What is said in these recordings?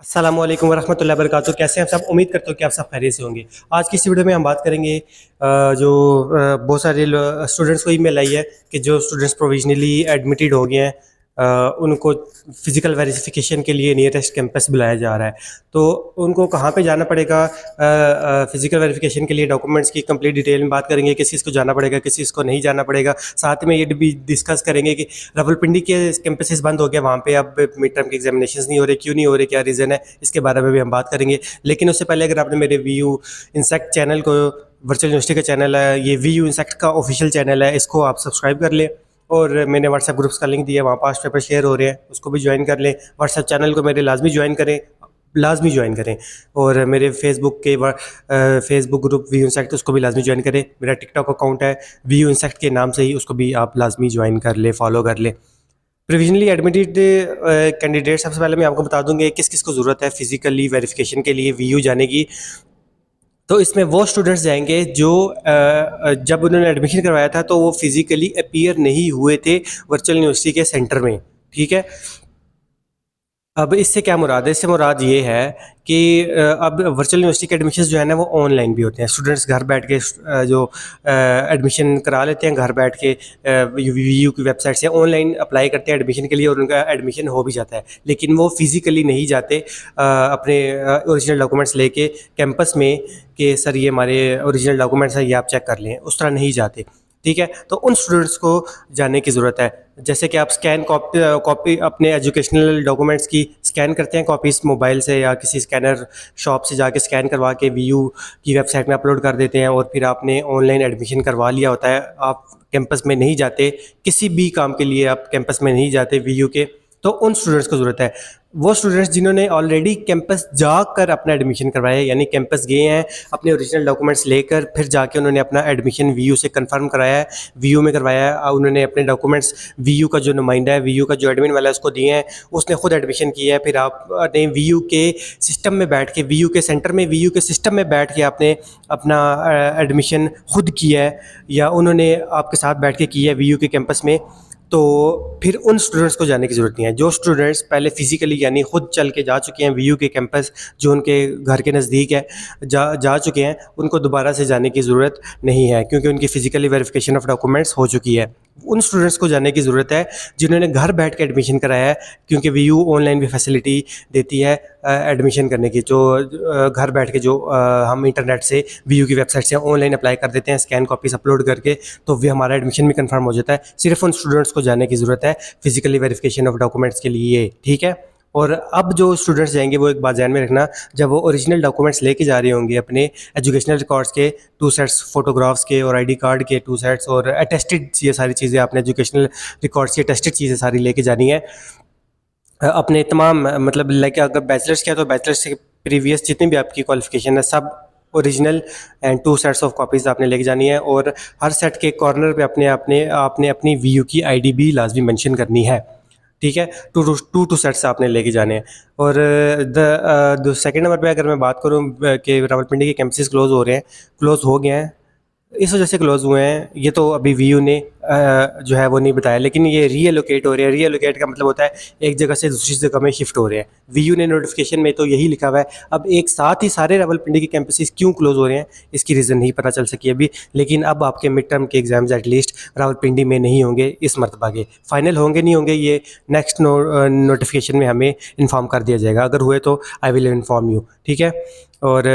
अस्सलाम वालेकुम वरहमतुल्लाहि वबरकातुहू। कैसे हैं आप सब? उम्मीद करता हूँ कि आप सब खैरियत से होंगे। आज की इस वीडियो में हम बात करेंगे बहुत सारे स्टूडेंट्स को ईमेल आई है कि जो स्टूडेंट्स प्रोविजनली एडमिटेड हो गए हैं, उनको फ़िज़िकल वेरिफिकेशन के लिए नियरेस्ट कैंपस बुलाया जा रहा है। तो उनको कहाँ पे जाना पड़ेगा? फ़िज़िकल वेरिफिकेशन के लिए डॉक्यूमेंट्स की कंप्लीट डिटेल में बात करेंगे, किस चीज़ को जाना पड़ेगा, किस चीज़ को नहीं जाना पड़ेगा। साथ में ये भी डिस्कस करेंगे कि रावलपिंडी के कैंपसेस बंद हो गए, वहाँ पे अब मिड टर्म के एग्जामिनेशंस नहीं हो रहे, क्यों नहीं हो रहे, क्या रीज़न है, इसके बारे में भी हम बात करेंगे। लेकिन उससे पहले अगर आपने मेरे वी यू इंसेक्ट चैनल को, वर्चुअल यूनिवर्सिटी का चैनल है, ये वी यू इंसेक्ट का ऑफिशियल चैनल है, इसको आप सब्सक्राइब कर लें। और मैंने व्हाट्सएप ग्रुप्स का लिंक दिया है, वहाँ पास्ट पेपर शेयर हो रहे हैं, उसको भी ज्वाइन कर लें। व्हाट्सएप चैनल को मेरे लाजमी ज्वाइन करें, लाजमी ज्वाइन करें। और मेरे Facebook group V U insect, उसको भी लाजमी ज्वाइन करें। मेरा टिकटॉक अकाउंट है वी यू इंसेक्ट के नाम से ही, उसको भी आप लाजमी ज्वाइन कर ले, फॉलो कर ले। प्रोविजनली एडमिटेड कैंडिडेट, सबसे पहले मैं आपको बता दूंगा किस किस को ज़रूरत है फिजिकली वेरिफिकेशन के लिए वी यू जाने की। तो इसमें वो स्टूडेंट्स जाएंगे जो जब उन्होंने एडमिशन करवाया था तो वो फिजिकली अपीयर नहीं हुए थे वर्चुअल यूनिवर्सिटी के सेंटर में। ठीक है, अब इससे क्या मुराद है? इससे मुराद ये है कि अब वर्चुअल यूनिवर्सिटी के एडमिशन्स जो है ना वो ऑनलाइन भी होते हैं। स्टूडेंट्स घर बैठ के जो एडमिशन करा लेते हैं, घर बैठ के वीयू की वेबसाइट से ऑनलाइन अप्लाई करते हैं एडमिशन के लिए, और उनका एडमिशन हो भी जाता है। लेकिन वो फिज़िकली नहीं जाते अपने ओरिजिनल डॉक्यूमेंट्स लेके कैंपस में कि सर ये हमारे ओरिजिनल डॉक्यूमेंट्स हैं, ये आप चेक कर लें, उस तरह नहीं जाते। ठीक है, तो उन स्टूडेंट्स को जाने की ज़रूरत है। जैसे कि आप स्कैन कॉपी अपने एजुकेशनल डॉक्यूमेंट्स की स्कैन करते हैं कॉपीज़ मोबाइल से या किसी स्कैनर शॉप से जाके स्कैन करवा के वीयू की वेबसाइट में अपलोड कर देते हैं, और फिर आपने ऑनलाइन एडमिशन करवा लिया होता है, आप कैंपस में नहीं जाते, किसी भी काम के लिए आप कैंपस में नहीं जाते वीयू के, तो उन स्टूडेंट्स को ज़रूरत है। वो स्टूडेंट्स जिन्होंने ऑलरेडी कैंपस जाकर अपना एडमिशन करवाया, यानी कैंपस गए हैं अपने ओरिजिनल डॉक्यूमेंट्स लेकर, फिर जाके उन्होंने अपना एडमिशन वीयू से कंफर्म कराया है, वीयू में करवाया है, उन्होंने अपने डॉक्यूमेंट्स वीयू का जो नुमाइंदा है, वीयू का जो एडमिन वाला है उसको दिए हैं, उसने खुद एडमिशन किया है। फिर आपने वीयू के सिस्टम में बैठ के, वीयू के सेंटर में, वीयू के सिस्टम में बैठ के आपने अपना एडमिशन खुद किया है, या उन्होंने आपके साथ बैठ के किया है वीयू के कैंपस में, तो फिर उन स्टूडेंट्स को जाने की ज़रूरत नहीं है। जो स्टूडेंट्स पहले फिजिकली यानी खुद चल के जा चुके हैं वीयू के कैंपस, जो उनके घर के नज़दीक है, जा चुके हैं, उनको दोबारा से जाने की ज़रूरत नहीं है, क्योंकि उनकी फ़िज़िकली वेरिफिकेशन ऑफ डॉक्यूमेंट्स हो चुकी है। उन स्टूडेंट्स को जाने की ज़रूरत है जिन्होंने घर बैठ के एडमिशन कराया है, क्योंकि वीयू ऑनलाइन भी फैसिलिटी देती है एडमिशन करने की। जो घर बैठ के जो हम इंटरनेट से वीयू की वेबसाइट से ऑनलाइन अप्लाई कर देते हैं स्कैन कॉपीज़ अपलोड करके, तो वे हमारा एडमिशन भी कंफर्म हो जाता है। सिर्फ उन स्टूडेंट्स को जाने की ज़रूरत है फिजिकली वेरिफिकेशन ऑफ डॉक्यूमेंट्स के लिए। ठीक है, और अब जो स्टूडेंट्स जाएंगे वो एक बात ध्यान में रखना, जब वो ओरिजिनल डॉक्यूमेंट्स लेके जा रहे होंगे अपने एजुकेशनल रिकॉर्ड्स के 2 सेट्स, फोटोग्राफ्स के और आईडी कार्ड के 2 सेट्स, और अटेस्टेड ये सारी चीज़ें आपने एजुकेशनल रिकॉर्ड्स की अटेस्टेड चीज़ें सारी लेके जानी है। अपने तमाम मतलब लाइक अगर बैचलर्स किया तो बैचलर्स से प्रीवियस जितनी भी आपकी क्वालिफिकेशन है सब original and 2 sets of copies आपने लेके जानी है, और हर सेट के कॉर्नर पे आपने अपनी वीयू की आईडी भी लाजमी मेंशन करनी है। ठीक है, टू सेट्स आपने लेके जाने हैं। और द सेकंड नंबर पे अगर मैं बात करूँ कि रावलपिंडी के कैंपसेस क्लोज़ हो रहे हैं, क्लोज़ हो गए हैं, इस वजह से क्लोज़ हुए हैं, ये तो अभी वीयू ने जो है वो नहीं बताया, लेकिन ये रीएलोकेट हो रहे हैं। रीएलोकेट का मतलब होता है एक जगह से दूसरी जगह में शिफ्ट हो रहे हैं। वीयू ने नोटिफिकेशन में तो यही लिखा हुआ है। अब एक साथ ही सारे रावलपिंडी के कैंपसेस क्यों क्लोज़ हो रहे हैं, इसकी रीज़न नहीं पता चल सकी अभी, लेकिन अब आपके मिड टर्म के एग्जाम्स एटलीस्ट रावलपिंडी में नहीं होंगे इस मरतबा के। फाइनल होंगे नहीं होंगे ये नेक्स्ट नोटिफिकेशन में हमें इन्फॉर्म कर दिया जाएगा, अगर हुए तो आई विल इन्फॉर्म यू। ठीक है, और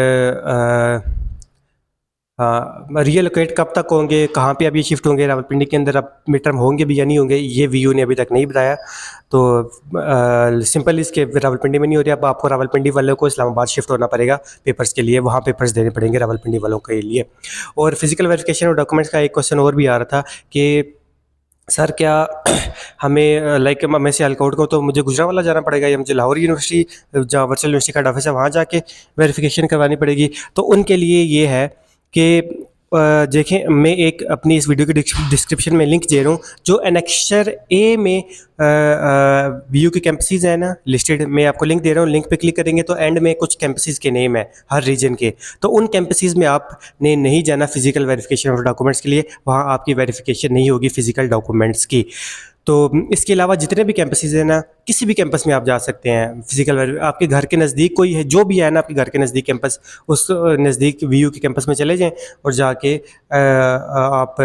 हाँ, रीएलोकेट कब तक होंगे, कहाँ पे अब ये शिफ्ट होंगे रावलपिंडी के अंदर, अब मिड टर्म होंगे भी या नहीं होंगे, ये वीयू ने अभी तक नहीं बताया। तो सिंपल इसके रावलपिंडी में नहीं हो रही, अब आपको रावलपिंडी वालों को इस्लामाबाद शिफ्ट होना पड़ेगा पेपर्स के लिए, वहाँ पेपर्स देने पड़ेंगे रावलपिंडी वालों के लिए। और फिजिकल वेरिफिकेशन और डॉक्यूमेंट्स का एक क्वेश्चन और भी आ रहा था कि सर क्या हमें लाइक मैं सियालकोट को, तो मुझे गुजरांवाला जाना पड़ेगा या मुझे लाहौर यूनिवर्सिटी जहाँ वर्चुअल यूनिवर्सिटी का ऑफिस है वहाँ जाके वेरिफिकेशन करवानी पड़ेगी? तो उनके लिए ये है कि देखें, मैं एक अपनी इस वीडियो की डिस्क्रिप्शन में लिंक दे रहा हूँ, जो एनेक्स्चर ए में वीयू के कैंपसेस है ना लिस्टेड, मैं आपको लिंक दे रहा हूँ। लिंक पे क्लिक करेंगे तो एंड में कुछ कैंपसेस के नेम है हर रीजन के, तो उन कैंपसेस में आपने नहीं जाना फिजिकल वेरिफिकेशन ऑफ डॉक्यूमेंट्स के लिए, वहाँ आपकी वेरिफिकेशन नहीं होगी फिजिकल डॉक्यूमेंट्स की। तो इसके अलावा जितने भी कैंपसेस हैं ना, किसी भी कैंपस में आप जा सकते हैं। फिजिकल आपके घर के नज़दीक कोई है, जो भी है ना आपके घर के नज़दीक कैंपस, उस नज़दीक वीयू के कैंपस में चले जाएं और जाके आप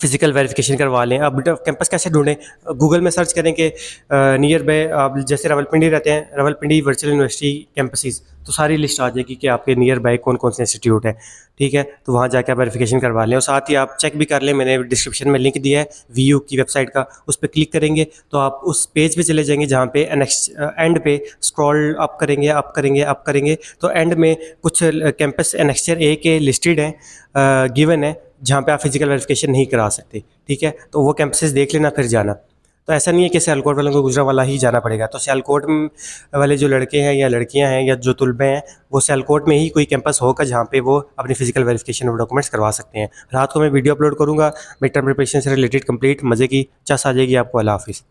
फिजिकल वेरिफिकेशन करवा लें। अब कैंपस कैसे ढूंढें? गूगल में सर्च करें कि नियर बाय, आप जैसे रावलपिंडी रहते हैं, रावलपिंडी वर्चुअल यूनिवर्सिटी कैंपसेस, तो सारी लिस्ट आ जाएगी कि आपके नियर बाय कौन कौन से इंस्टीट्यूट है। ठीक है, तो वहाँ जाकर आप वेरिफिकेशन करवा लें और साथ ही आप चेक भी कर लें, मैंने डिस्क्रिप्शन में लिंक दिया है वीयू की वेबसाइट का, उस पर क्लिक करेंगे तो आप उस पेज पे चले जाएंगे जहाँ पे एंड पे स्क्रॉल अप करेंगे, अप करेंगे, अप करेंगे, तो एंड में कुछ कैंपस एनेक्सचर ए के लिस्टेड हैं, गिवन है, जहाँ पे आप फिजिकल वेरिफिकेशन नहीं करा सकते। ठीक है, तो वो कैंपसेस देख लेना फिर जाना। तो ऐसा नहीं है कि सियालकोट वालों को गुजरांवाला ही जाना पड़ेगा। तो सियालकोट वाले जो लड़के हैं या लड़कियां हैं या जो तुलबे हैं, वो सियालकोट में ही कोई कैंपस होगा जहाँ पे वो अपनी फिजिकल वेरिफिकेशन और डॉक्यूमेंट्स करवा सकते हैं। रात को मैं वीडियो अपलोड करूँगा मिड टर्म प्रिपरेशन से रिलेटेड, कंप्लीट मज़े की चस आ जाएगी आपको। अल्लाह हाफिज़।